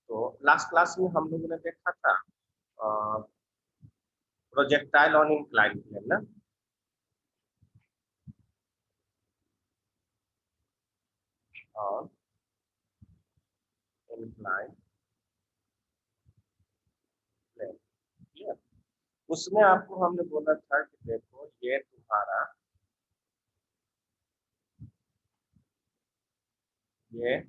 तो last class में हम लोगों ने देखा था प्रोजेक्टाइल ऑन इंक्लाइन प्लेन ना, और इंक्लाइन प्लेन। क्लियर? उसमें आपको हमने बोला था कि देखो ये तुम्हारा ये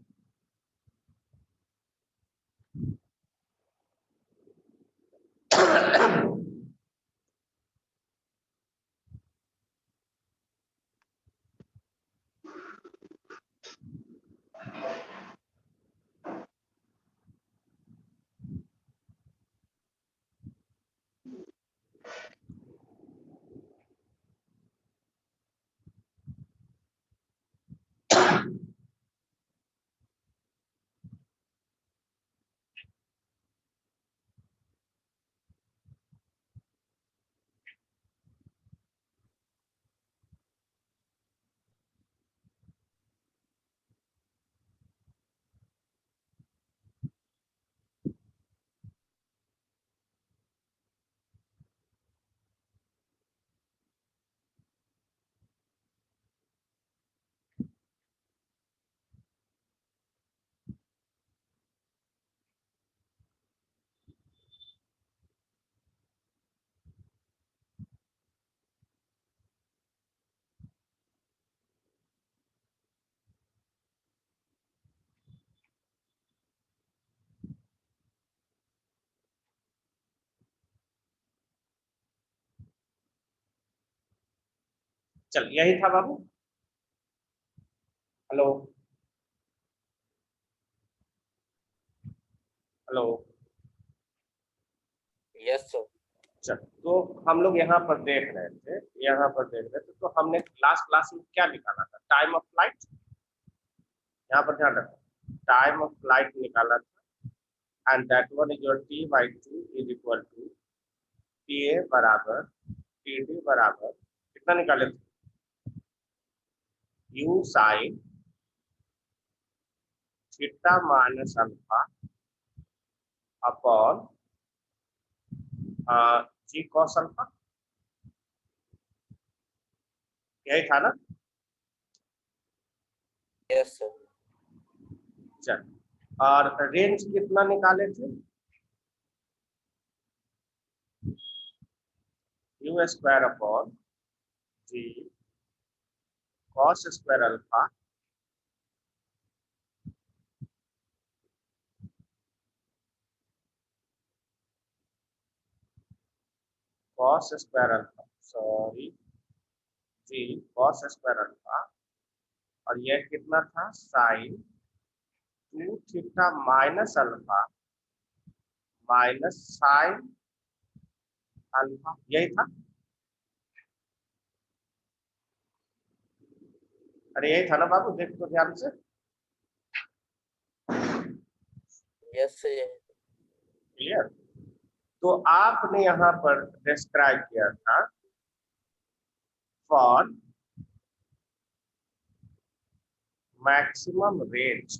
चल यही था बाबू। Hello hello. Yes sir. चल तो हम लोग यहाँ पर देख रहे थे, तो हमने लास्ट क्लास में क्या निकाला था? Time of flight. यहाँ पर ध्यान रखो, टाइम ऑफ फ्लाइट निकाला था, and that one is your t/2 is equal to ta बराबर td बराबर कितना निकाले थे? u sine theta minus alpha upon g cos alpha. यही था ना? Yes sir. चल, और रेंज कितना निकाले थे? U square upon g cos square alpha cos square alpha, sorry, g cos square alpha, और यह कितना था? Sine 2 theta minus alpha minus sine alpha. यही था? अरे यही था ना बाबू? देख तो ध्यान से। Yes sir. क्लियर? तो आपने यहाँ पर डिस्क्राइब किया था फॉर मैक्सिमम रेंज।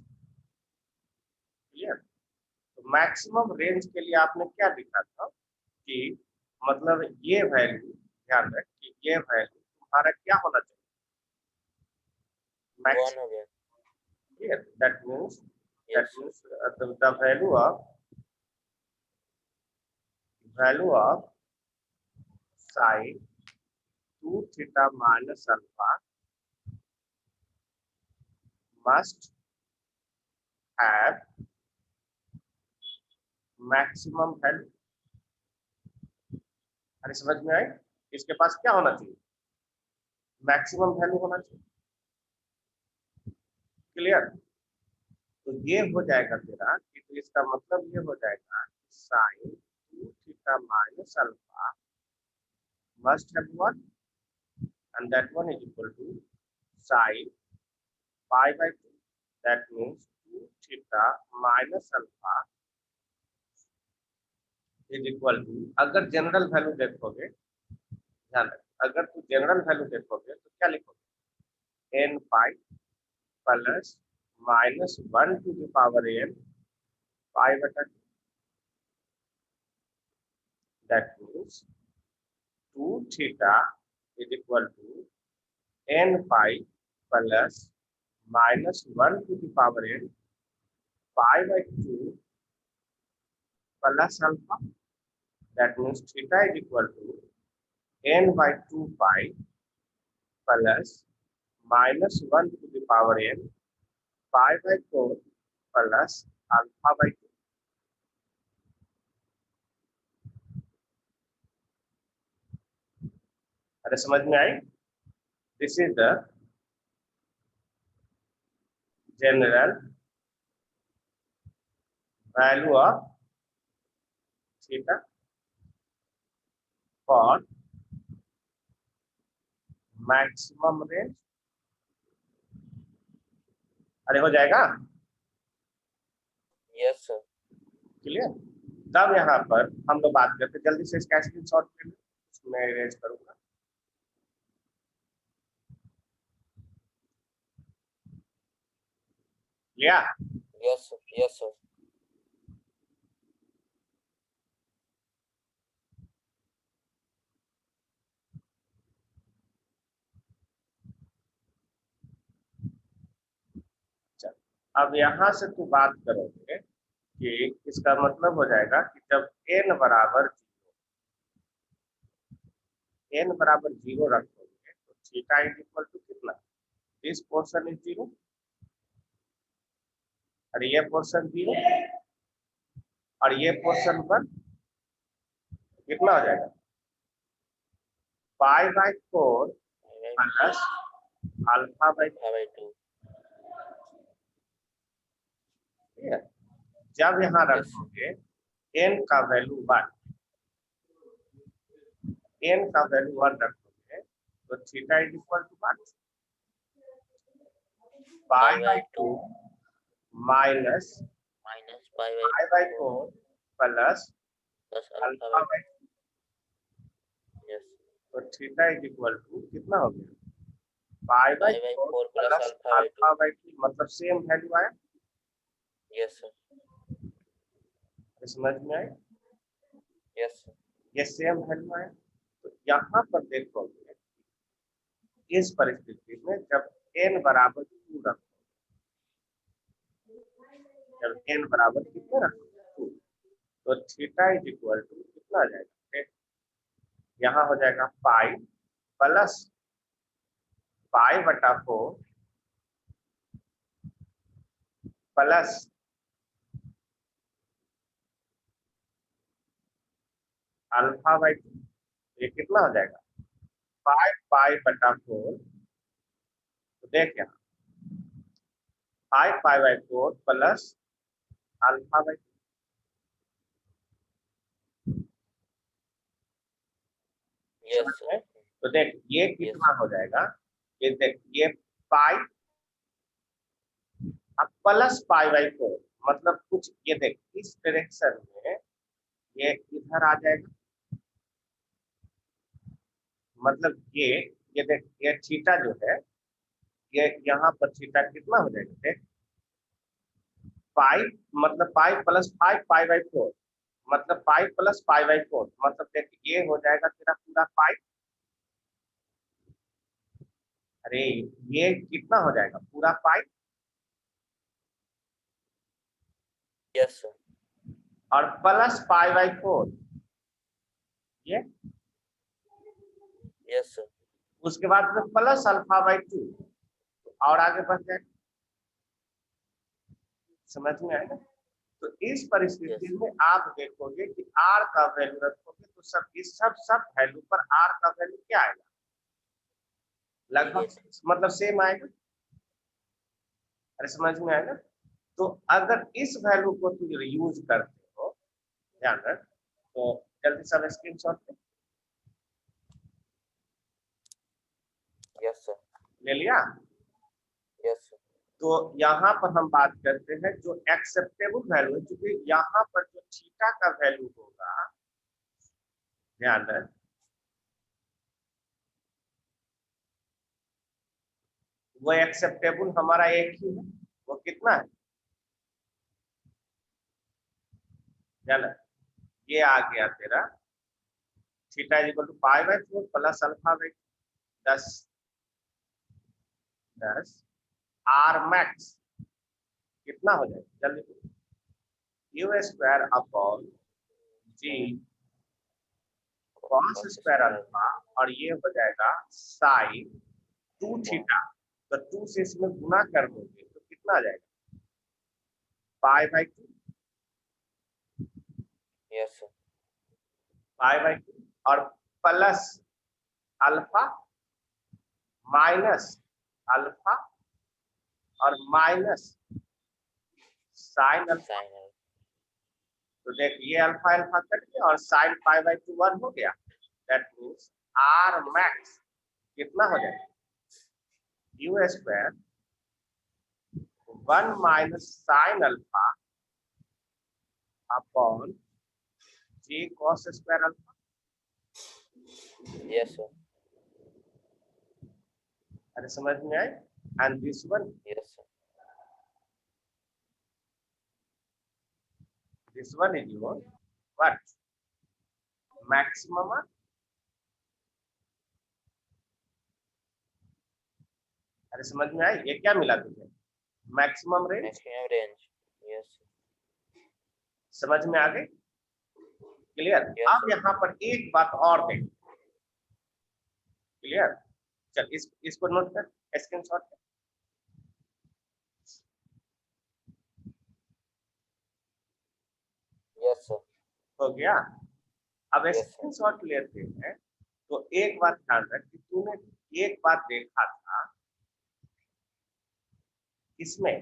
क्लियर? तो मैक्सिमम रेंज के लिए आपने क्या लिखा था कि मतलब ये वैल्यू, ध्यान रख कि ये वैल्यू तुम्हारा क्या होना चाहिए? मैक्स। वन हो गया। Clear? That means yes the value of sin 2 theta minus alpha must have maximum value। अरे समझ में आई? इसके पास क्या होना चाहिए? मैक्सिमम वैल्यू होना चाहिए। क्लियर? तो ये हो जाएगा तेरा कि, तो इसका मतलब ये हो जाएगा sine 2 theta minus alpha must have one, and that one is equal to sine pi by 2। That means 2 theta minus alpha is equal to, अगर जनरल वैल्यू देखोगे, ध्यान रख, अगर तू जनरल वैल्यू देखोगे तो क्या लिखोगे? N pi plus minus 1 to the power n pi बटा 2, that means 2 theta is equal to n pi plus -1 to the power n pi by 2 plus alpha, that means theta is equal to n by 2 pi plus -1 to the power n pi by 4 plus alpha by 2. अरे समझ में आई? This is the general value of theta for maximum range. अरे हो जाएगा Yes, sir. Clear? तब यहाँ पर हम लोग बात करते, जल्दी से इसका स्क्रीनशॉट ले लो, मैं अरेंज करूंगा। लिया? Yes, sir. Yes, sir. अब यहाँ से तू बात करोगे कि इसका मतलब हो जाएगा कि जब n बराबर 0 रखोगे तो थीटा इज इक्वल टू कितना? दिस पोर्शन इज 0 और ये पोर्शन 0 और ये पोर्शन 1, कितना हो जाएगा? पाई by 4 plus alpha by 2। Alpha by 2. ठीक है? जब यहाँ Yes. रखोगे n का वैल्यू 1, n का वैल्यू 1 रखोगे तो theta is equal to 1 pi by 2 minus Minus pi pi by by 4 4 plus plus alpha alpha by by 2। yes. तो थीटा इज इक्वल टू कितना हो गया? Pi by Pi by 4 4 plus plus alpha by 2. Alpha by 2, मतलब same value आया। Yes, sir. समझ में आए? Yes, sir. ये सेम वैल्यू आया। तो यहाँ पर देखोगे इस परिस्थिति में जब n बराबर 2 रखोगे, जब n बराबर कितना रखोगे 2, तो थीटा इज इक्वल टू कितना आ जाएगा? यहाँ हो जाएगा पाई प्लस पाई बटा 4 प्लस अल्फा बाई 2। ये कितना हो जाएगा? 5 पाई बटा 4। तो देख यहाँ 5 पाई by 4 plus alpha by 2। Yes, sir. तो देख ये कितना हो जाएगा? ये देख ये पाई अब प्लस पाई बाई 4, मतलब कुछ ये देख इस डायरेक्शन में ये इधर आ जाएगा, मतलब ये देख ये थीटा जो है ये यहाँ पर थीटा कितना हो जाएगा? देख पाई मतलब पाई प्लस 5 पाई बाई 4, मतलब पाई प्लस पाई बाई 4, मतलब देख ये हो जाएगा तेरा पूरा पाई। अरे ये कितना हो जाएगा? पूरा पाई Yes, sir. और प्लस पाई बाई 4 ये, Yes, sir. उसके बाद में प्लस अल्फा बाई 2 और आगे बढ़ जाएगा। समझ में आएगा? तो इस परिस्थिति Yes. में आप देखोगे कि r का वैल्यू रखोगे तो सब वैल्यू पर r का वैल्यू क्या आएगा? लगभग मतलब सेम आएगा। अरे समझ में आएगा? तो अगर इस वैल्यू को तुम यूज करते हो, ध्यान रख, तो जल्दी सब स्क्रीनशॉट Yes, sir. ले लिया। Yes, sir. तो यहाँ पर हम बात करते हैं जो एक्सेप्टेबल वैल्यू है, क्योंकि यहाँ पर जो थीटा का वैल्यू होगा, ध्यान रख, वो एक्सेप्टेबल हमारा एक ही है। वो कितना है? चल ये आ गया तेरा theta is equal to pi by 4 plus alpha by 10 10 R max कितना हो जाएगा जल्दी u square upon g cos square alpha और ये हो जाएगा साइन 2 थीटा। तो 2 से इसमें गुना कर दोगे तो कितना आ जाएगा पाई by 2 Yes, sir. Pi by 2 और प्लस अल्फा माइनस अल्फा और minus sine alpha. Sign out. तो देख ये अल्फा अल्फा कट गया और साइन पाई बाई 2 1 हो गया। दैट मींस आर मैक्स कितना हो जाएगा u square 1 minus sine alpha upon g cos square alpha. Yes, sir. अरे समझ में आए and this one Yes, sir. is your what maximum। अरे समझ में आए ये क्या मिला तुझे maximum range Maximum range. Yes, sir. समझ में आ गई क्लियर। Yes, अब sir. यहाँ पर एक बात और देख क्लियर। चल इसको नोट कर स्क्रीनशॉट कर। Yes, sir. हो गया। अब Yes, sir. स्क्रीनशॉट लेते हैं तो एक बात ध्यान रख कि तूने एक बात देखा था इसमें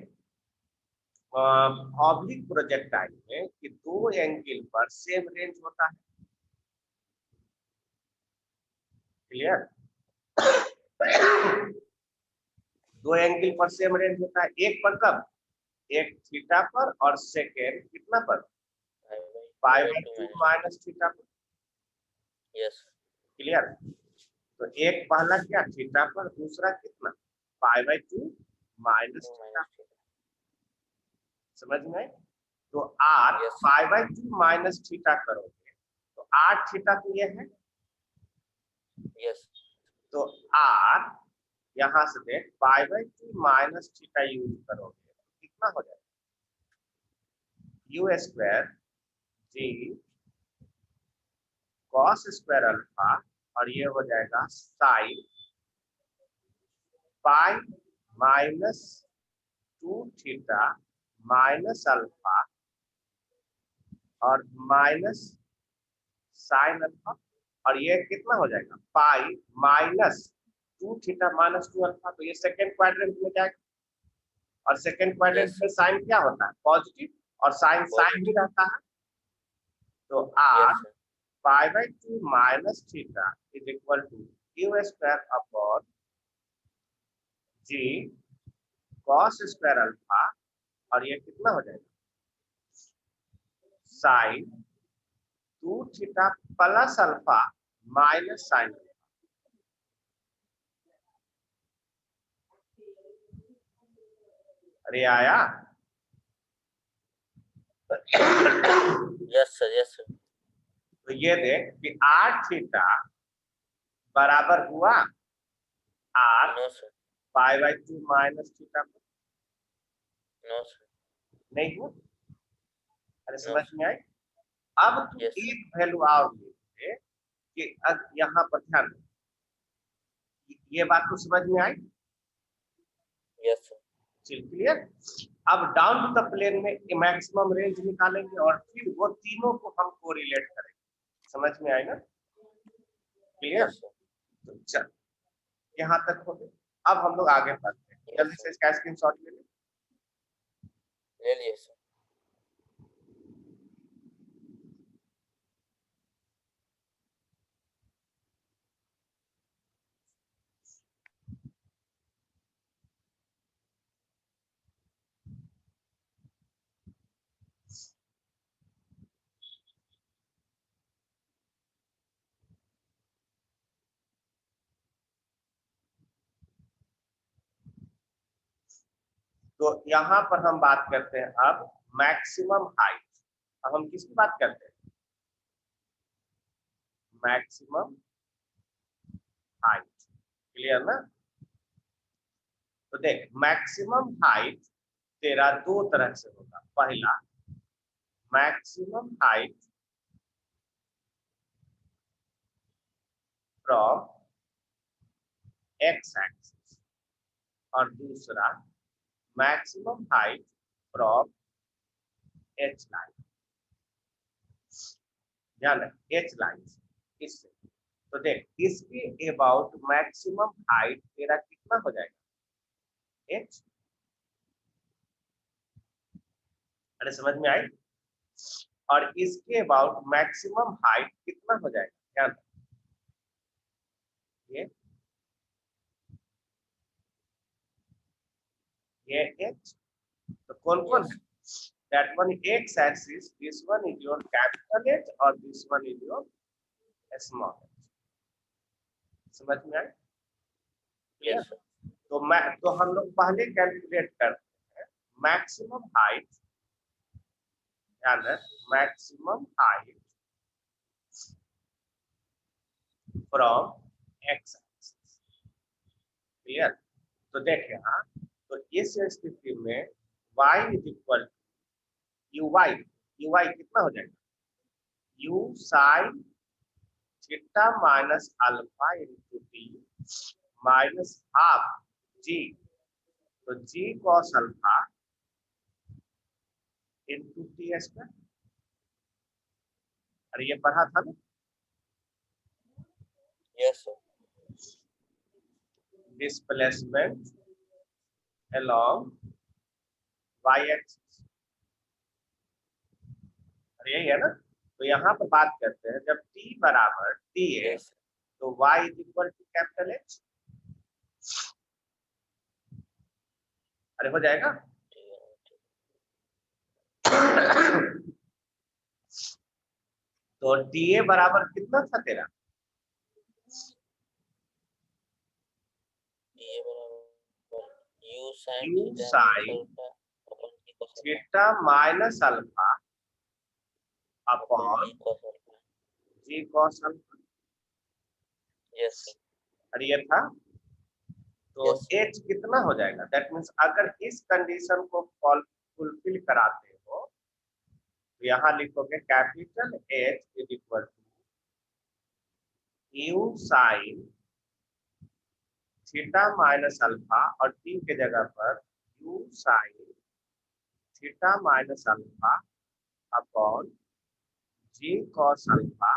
ऑब्लिक प्रोजेक्टाइल में कि दो एंगल पर सेम रेंज होता है क्लियर। दो एंगल पर सेम रेंज होता है एक पर कब एक थीटा पर और सेकेंड कितना पर पाई बाई 2 माइनस थीटा पर Yes. क्लियर। तो एक पहला क्या थीटा पर दूसरा कितना pi by 2 minus 2 theta. minus theta. समझ में तो आर Yes. Pi by 2 minus theta करोगे तो आर थीटा तो ये है Yes. तो आर यहां से देख pi by 2 minus theta use करोगे तो कितना हो जाएगा u square g cos square alpha और ये हो जाएगा sine pi minus 2 theta minus alpha और माइनस साइन अल्फा और ये कितना हो जाएगा pi minus 2 theta minus 2 alpha. तो ये सेकंड क्वाड्रेंट में जाएगा और सेकंड क्वाड्रेंट Yes. में साइन क्या होता है पॉजिटिव और साइन साइन भी रहता है। तो आर Yes, sir. Pi by 2 minus theta is equal to q square upon g cos square alpha और ये कितना हो जाएगा sine 2 theta plus alpha minus sine. अरे आया Yes, sir. Yes, sir. तो ये देख कि आर थीटा बराबर हुआ आर No, sir. Pi by 2 minus theta No, sir. नहीं हुआ। अरे No, समझ sir. में आई। अब तू Yes, sir. एक वैल्यू और ले कि अब यहाँ पर ध्यान दे। ये बात तो समझ में आई Yes, sir. चल क्लियर। अब डाउन टू द प्लेन में मैक्सिमम रेंज निकालेंगे और फिर वो तीनों को हम कोरिलेट करेंगे। समझ में आएगा क्लियर। Yes, sir. तो चल यहाँ तक हो गया। अब हम लोग आगे बढ़ते हैं जल्दी से इसका स्क्रीनशॉट ले लें। ले लिए सर। तो यहाँ पर हम बात करते हैं अब मैक्सिमम हाइट। अब हम किसकी बात करते हैं? Maximum height. क्लियर ना? तो देख, मैक्सिमम हाइट तेरा दो तरह से होगा। पहला, maximum height from x axis, और दूसरा maximum height from H line. ध्यान रख, एच लाइन इससे। तो देख, इसके अबाउट मैक्सिमम हाइट तेरा कितना हो जाएगा? एच। अरे समझ में आई? और इसके अबाउट मैक्सिमम हाइट कितना हो जाएगा? ध्यान रख, ये एच। तो कौन कौन Yes. है? That one x axis, this one is your capital H और this one is your small h। समझ में आया? Yes, clear? sir. तो हम लोग पहले कैलकुलेट करते हैं मैक्सिमम हाइट। ध्यान रख, maximum height from x axis. Clear? तो देख यहाँ, तो इस स्थिति में y is equal to u y. U y कितना हो जाएगा? U sine theta minus alpha into t minus half g. तो g cos alpha into t square. अरे ये पढ़ा था ना? Yes, sir. Displacement along y axis. अरे यही है ना? तो यहाँ पर बात करते हैं, जब t बराबर टी है Yes. तो y is equal to capital H. अरे हो जाएगा। तो टी ए बराबर कितना था तेरा? ये बराबर u sin u theta sine minus alpha upon g cos alpha theta minus alpha upon upon g cos alpha. G cos alpha. Yes, sir. अरे ये था। तो Yes, sir. एच कितना हो जाएगा? दैट मीन्स अगर इस कंडीशन को फुलफिल कराते हो तो यहाँ लिखोगे capital H is equal to u sine theta minus alpha, और टी के जगह पर u sine theta minus alpha upon g cos alpha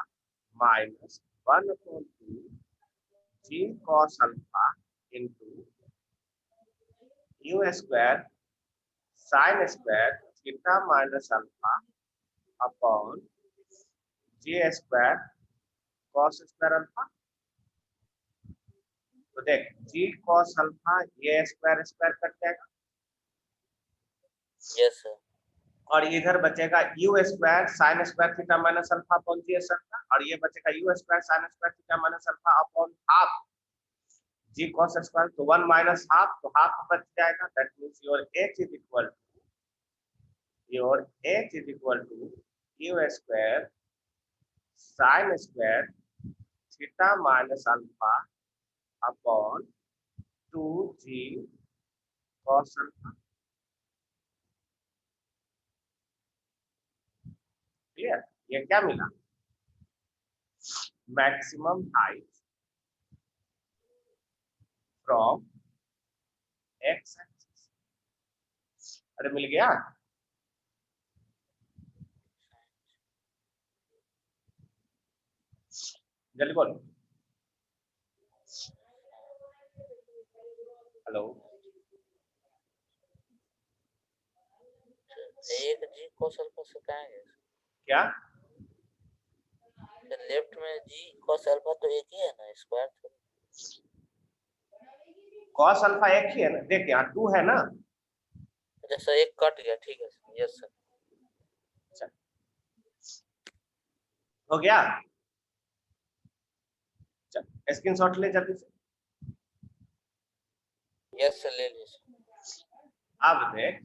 minus 1/2 g cos alpha into u square sine square theta minus alpha upon g square cos square alpha. तो देख, g cos alpha ये square square cut जाएगा, Yes, sir. और इधर बचेगा u square sine square theta minus alpha upon जी alpha, और ये बचेगा u square sine square theta minus alpha upon half g cos square. तो 1 माइनस हाफ, तो हाफ बच जाएगा। That means your H is equal to u square sine square theta minus alpha upon 2g cos alpha. Clear? ये क्या मिला? Maximum height from x axis. अरे मिल गया। जल्दी बोलो। हेलो? एक g cos alpha से क्या है? क्या? लेफ्ट में g cos alpha तो एक ही है ना, स्क्वायर तो। कॉस अल्फा एक ही है ना? देख यहाँ 2 है ना? जैसा एक कट गया, ठीक है सर। Yes sir. चल, हो गया। चल स्क्रीनशॉट ले जल्दी से। यस सर, ले लीजिए। अब देख,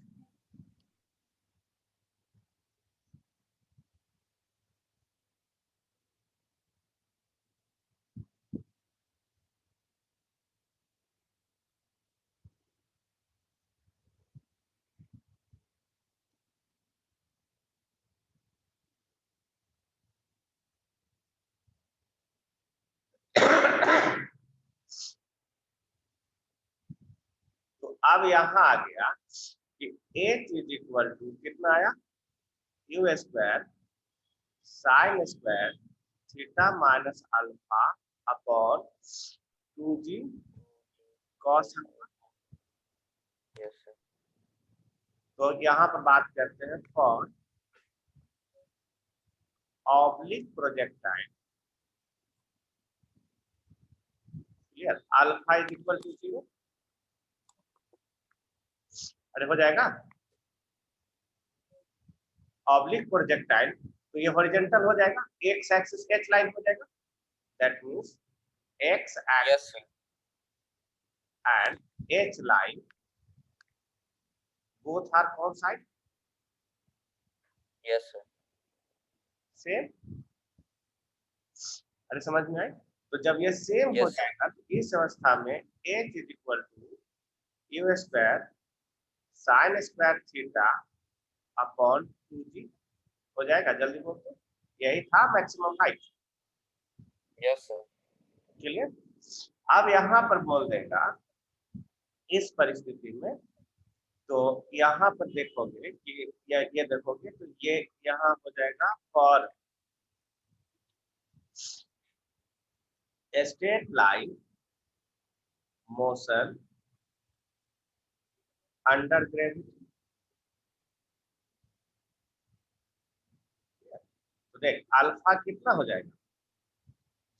अब यहाँ आ गया कि h इज इक्वल टू कितना आया, u square sine square theta minus alpha upon 2g cos alpha. Yes, sir. तो यहाँ पर बात करते हैं for oblique projectile, clear, alpha is equal to 0, अरे हो जाएगा ऑब्लिक प्रोजेक्टाइल, तो ये हॉरिजॉन्टल हो जाएगा, एक्स एक्सिस एच लाइन हो जाएगा, that means x Yes, axis sir. And H line both are on side Yes, sir. Same. अरे समझ में आए, तो जब ये सेम हो Yes, sir. जाएगा तो इस अवस्था में H is equal to u square sine square theta upon 2g हो जाएगा, जल्दी बोल दो, यही था maximum height, Yes, sir. Clear. अब यहाँ पर बोल देगा इस परिस्थिति में, तो यहाँ पर देखोगे कि ये देखोगे तो ये यहाँ हो जाएगा for straight line motion under gravity. तो देख अल्फा कितना हो जाएगा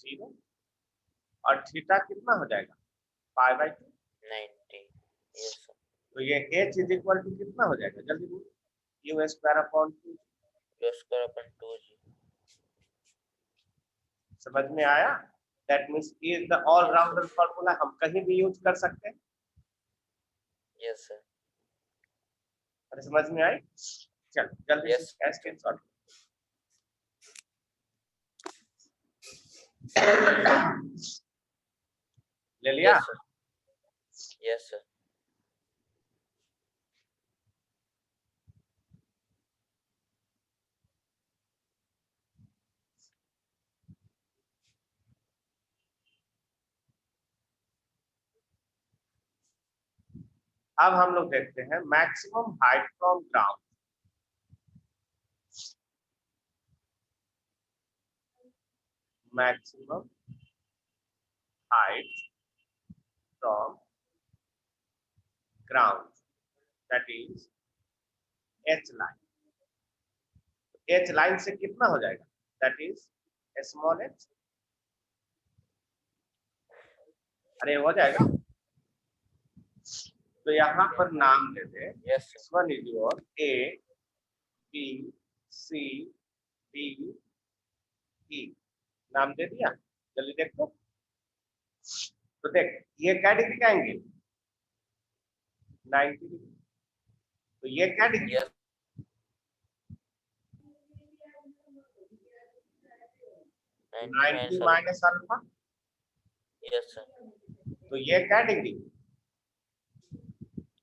0 और थीटा कितना हो जाएगा पाई बाई 2, 90. Yes, sir. तो ये h इज इक्वल टू कितना हो जाएगा जल्दी बोलो, you square upon 2, U square upon 2g. समझ में आया, that means is the all rounder formula, हम कहीं भी यूज कर सकते हैं। Yes, sir. अरे समझ में आई, चल जल्दी Yes. से स्क्रीनशॉट ले लिया। Yes, sir. Yes, sir. अब हम लोग देखते हैं maximum height from ground, maximum height from ground that is H line, H line से कितना हो जाएगा दैट इज स्मॉल एच, अरे हो जाएगा, तो यहाँ पर नाम ले दे, Yes, sir. One is your A B C D E, नाम दे दिया, जल्दी देखो, तो देख ये क्या डिग्री का एंगल 90 डिग्री, तो ये क्या degree, Yes. 90 minus alpha, Yes, sir. तो ये क्या डिग्री,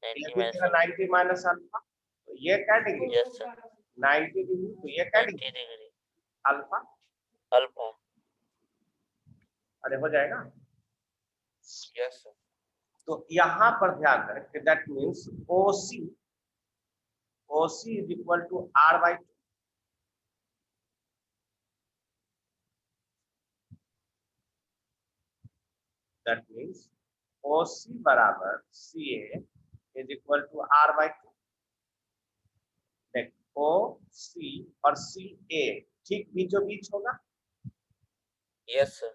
90 ये minus 90 माइनस अल्फा, तो ये क्या डिग्री, Yes, sir. 90 डिग्री, तो ये क्या 90 डिग्री degree. Alpha, Alpha. अरे हो जाएगा। Yes, sir. तो यहाँ पर ध्यान दें कि that means OC, OC is equal to R by 2, that means OC बराबर C A is equal to R by 2, देख ओ सी और सी ए ठीक बीचों बीच होगा, Yes, sir.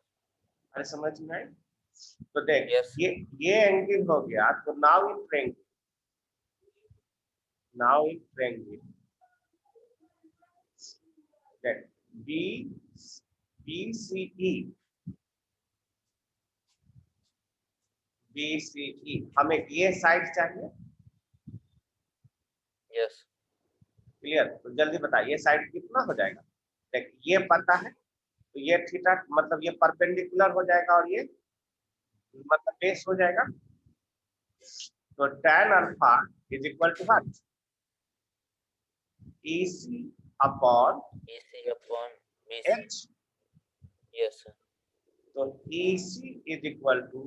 अरे समझ में आई, तो देख Yes. ये एंगल हो गया, तो now in triangle, now in triangle देख बी बी सी ई, बी सी ई, हमें ये साइड चाहिए, Yes. क्लियर, तो जल्दी बता ये साइड कितना हो जाएगा, देख ये पता है, तो ये थीटा मतलब ये परपेंडिकुलर हो जाएगा और ये मतलब बेस हो जाएगा, तो tan alpha is equal to what, EC अपॉन EC upon BC. H, Yes, sir. तो EC is equal to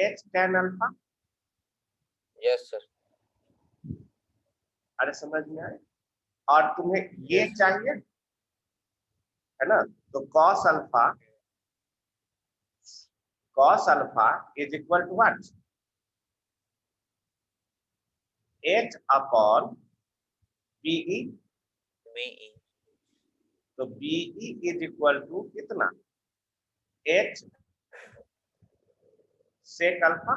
H tan alpha, Yes, sir. अरे समझ में आए? और तुम्हें ये Yes. चाहिए है ना, तो cos alpha is equal to what? h अपॉन बीई। BE. तो बीई इज इक्वल टू कितना? h sec alpha.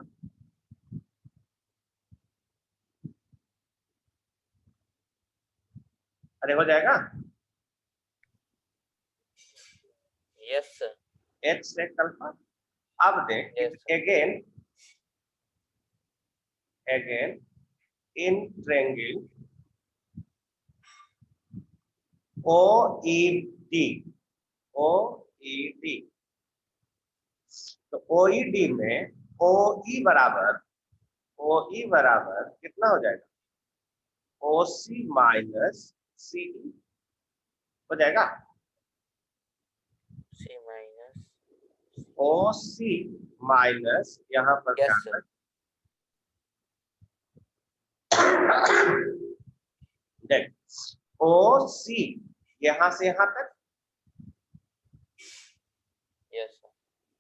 अरे हो जाएगा Yes, sir. h sec alpha. अब देख Yes, sir. Again in triangle OED तो OED में OE बराबर कितना हो जाएगा? OC माइनस CE हो जाएगा। C minus. OC माइनस यहाँ पर Yes, क्या sir. देख OC यहाँ से यहाँ तक Yes, sir.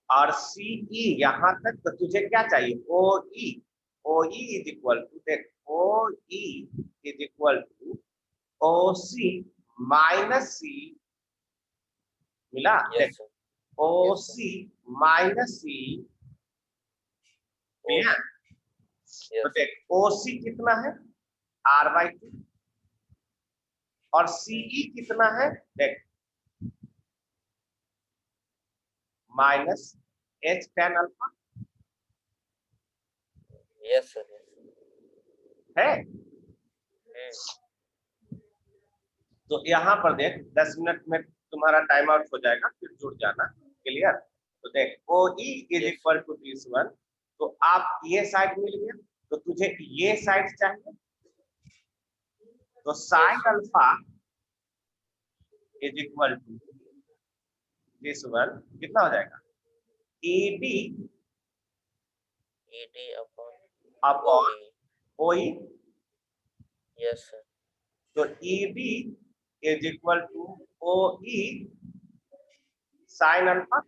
और CE यहाँ तक, तो तुझे क्या चाहिए? OE इज इक्वल टू देख OE is equal to OC माइनस C मिला। Yes, sir. OC माइनस C मिला। तो Yes. देख OC कितना है? R/2 और CE कितना है? देख minus H tan alpha Yes, sir. है। Yes. तो यहाँ पर देख 10 मिनट में तुम्हारा टाइम आउट हो जाएगा, फिर जुड़ जाना। क्लियर? तो देख OE is Yes. Equal to this one. तो आप ये साइड मिल गया, तो तुझे ये साइड चाहिए, तो sine alpha is equal to this one. कितना हो जाएगा? ED ED upon upon OE. OE। Yes, sir. तो ED is equal to OE sine alpha.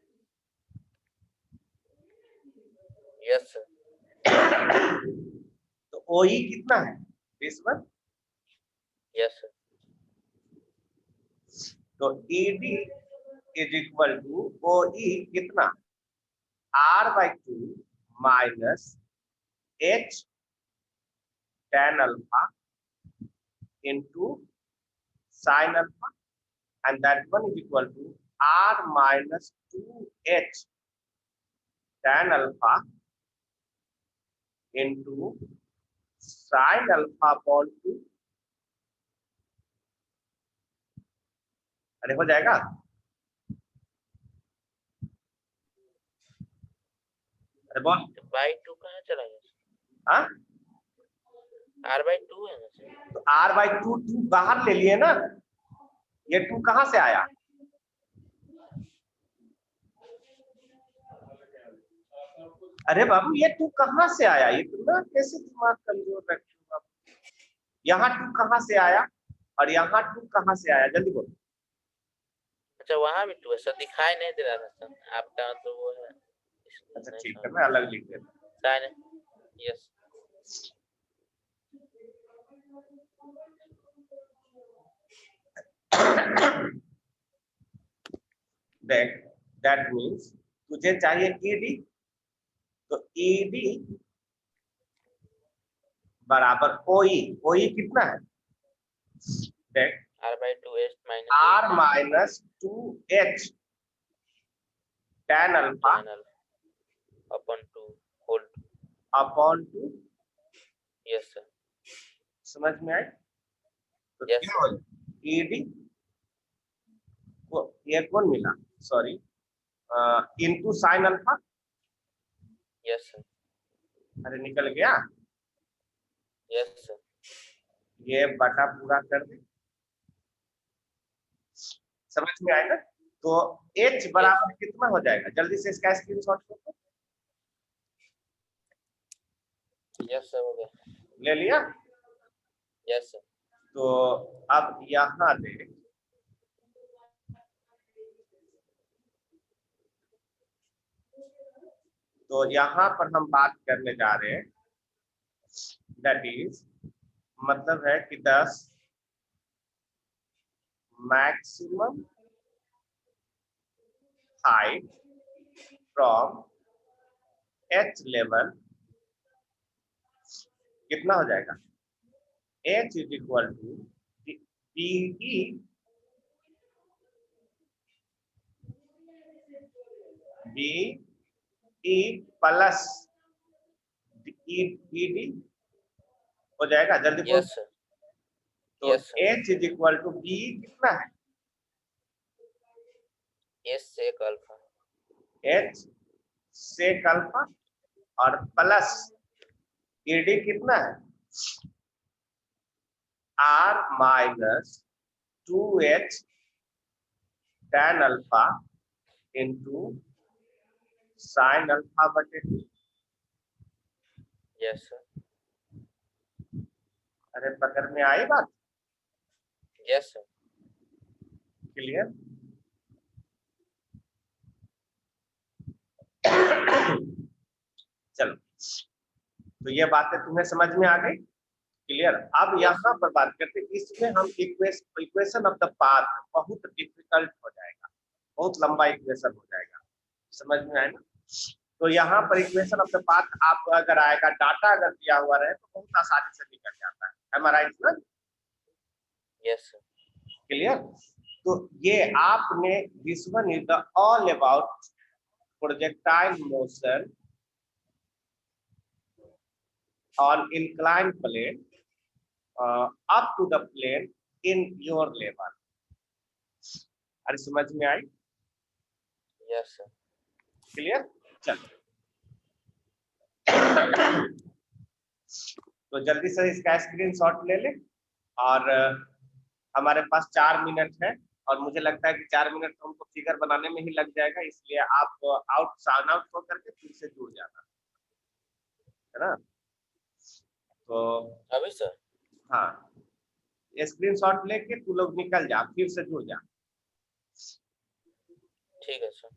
Yes, sir. तो OE कितना है? This one. Yes, sir. तो ED is equal to OE कितना? R/2 minus H tan alpha into sin alpha, and that one is equal to R minus 2H tan alpha into sin alpha upon 2। अरे हो जाएगा? अरे बोल। तो by 2 कहाँ चला गया? हाँ R/2 है ना सर? तो R/2 2 बाहर ले लिए ना, ये 2 कहाँ से आया? अरे बाबू ये 2 कहाँ से आया? ये तुम ना कैसे दिमाग कमजोर रखे हो बाबू। यहाँ 2 कहाँ से आया और यहाँ 2 कहाँ से आया? जल्दी बोलो। अच्छा वहाँ भी 2 है सर, दिखाई नहीं दे रहा था सर आपका, तो वो है। अच्छा ठीक है, मैं अलग लिख देता हूँ। साइन। यस। that means तुझे चाहिए ED, तो ED बराबर OE कितना है? देख R/2H minus R minus 2H tan alpha upon 2 whole 2. Upon 2। Yes sir. समझ में आए? तो Yes, क्या हो ED को ये कौन मिला? Sorry into sine alpha. Yes sir. अरे निकल गया। Yes sir. ये बटा पूरा कर दे। समझ में आएगा? तो H बराबर कितना हो जाएगा? जल्दी से इसका स्क्रीनशॉट लो। यस सर हो गया। ले लिया? Yes sir. तो अब यहाँ देख, तो यहाँ पर हम बात करने जा रहे हैं, दैट इज मतलब है कि 10 maximum height from H level कितना हो जाएगा? H is equal to B E plus E D हो जाएगा। जल्दी बोल। Yes sir. तो yes sir. H is equal to B कितना है? S sec alpha. H sec alpha और प्लस ईडी कितना है? R minus 2h tan alpha into sine alpha बटे 2। Yes sir. अरे पकड़ में आई बात? Yes sir. क्लियर? चलो, तो ये बातें तुम्हें समझ में आ गई? क्लियर? अब यहाँ पर बात करते हैं, इसमें हम इक्वेशन ऑफ द पाथ बहुत डिफिकल्ट हो जाएगा, बहुत लंबा इक्वेशन हो जाएगा, समझ में आए ना? तो यहाँ पर इक्वेशन ऑफ द पाथ आप अगर आएगा, डाटा अगर दिया हुआ रहे तो बहुत आसानी से निकल जाता है। Am I right ना? Yes sir. क्लियर? तो ये आपने this one is the all about projectile motion on inclined plane up to the plane in your level। अरे समझ में आई? Yes sir. क्लियर? चलो, तो जल्दी से इसका स्क्रीनशॉट ले ले। और हमारे पास 4 मिनट है और मुझे लगता है कि 4 मिनट तो हमको फिगर बनाने में ही लग जाएगा, इसलिए आप आउट साइन आउट हो करके फिर से जुड़ जाना, है ना? तो अभी सर। हाँ, स्क्रीनशॉट लेके तू लोग निकल जा, फिर से जुड़ जा। ठीक है सर।